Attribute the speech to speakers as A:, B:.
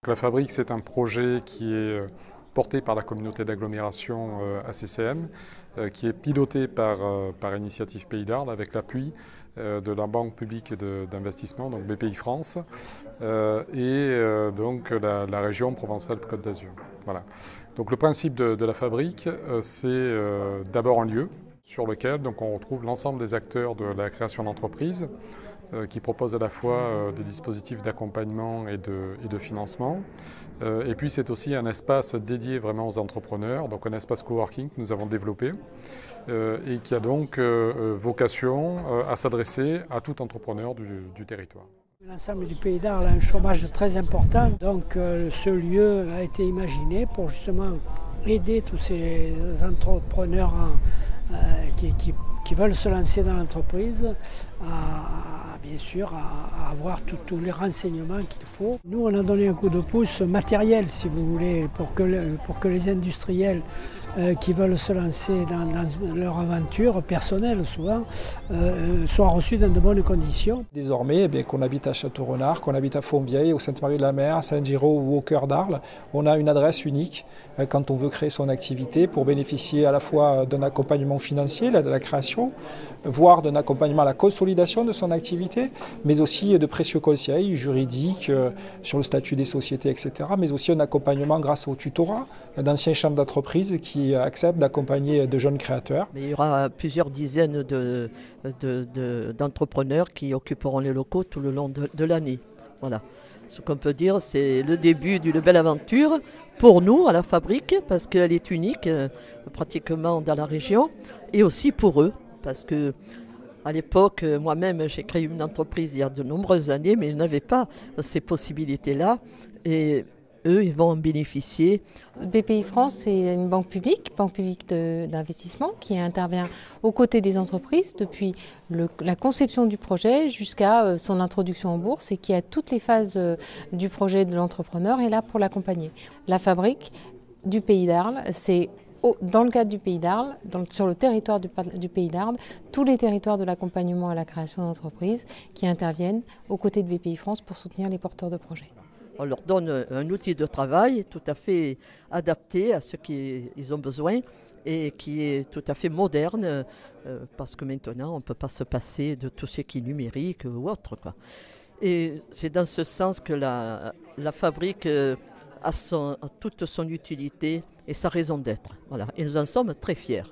A: la fabrique, c'est un projet qui est porté par la communauté d'agglomération ACCM, qui est piloté par Initiative Pays d'Arles avec l'appui de la Banque publique d'investissement, donc BPI France, et donc la région Provence-Alpes-Côte d'Azur. Voilà. Donc le principe de la fabrique, c'est d'abord un lieu sur lequel donc, on retrouve l'ensemble des acteurs de la création d'entreprises qui proposent à la fois des dispositifs d'accompagnement et de financement. Et puis c'est aussi un espace dédié vraiment aux entrepreneurs, donc un espace coworking que nous avons développé et qui a donc vocation à s'adresser à tout entrepreneur du territoire.
B: L'ensemble du Pays d'Arles a un chômage très important, donc ce lieu a été imaginé pour justement aider tous ces entrepreneurs qui veulent se lancer dans l'entreprise bien sûr à avoir tous les renseignements qu'il faut. Nous, on a donné un coup de pouce matériel, si vous voulez, pour que les industriels qui veulent se lancer dans leur aventure personnelle souvent soient reçus dans de bonnes conditions.
C: Désormais, qu'on habite à Château-Renard, qu'on habite à Fontvieille, au Sainte-Marie-de-la-Mer, à Saint-Giraud ou au cœur d'Arles, on a une adresse unique quand on veut créer son activité pour bénéficier à la fois d'un accompagnement financier, de la création, voire d'un accompagnement à la consolidation de son activité, mais aussi de précieux conseils juridiques sur le statut des sociétés, etc., mais aussi un accompagnement grâce au tutorat d'anciens chefs d'entreprise qui acceptent d'accompagner de jeunes créateurs.
D: Mais il y aura plusieurs dizaines d'entrepreneurs qui occuperont les locaux tout le long de l'année. Voilà. Ce qu'on peut dire, c'est le début d'une belle aventure pour nous à la fabrique, parce qu'elle est unique pratiquement dans la région, et aussi pour eux, parce que à l'époque, moi-même, j'ai créé une entreprise il y a de nombreuses années, mais ils n'avaient pas ces possibilités-là. Et eux, ils vont en bénéficier.
E: BPI France, c'est une banque publique d'investissement qui intervient aux côtés des entreprises depuis la conception du projet jusqu'à son introduction en bourse et qui, à toutes les phases du projet de l'entrepreneur, est là pour l'accompagner. La fabrique du Pays d'Arles, c'est dans le cadre du Pays d'Arles, sur le territoire du Pays d'Arles, tous les territoires de l'accompagnement à la création d'entreprises qui interviennent aux côtés de BPI France pour soutenir les porteurs de projets.
D: On leur donne un outil de travail tout à fait adapté à ce qu'ils ont besoin et qui est tout à fait moderne parce que maintenant on ne peut pas se passer de tout ce qui est numérique ou autre, quoi. Et c'est dans ce sens que la fabrique a toute son utilité et sa raison d'être. Voilà. Et nous en sommes très fiers.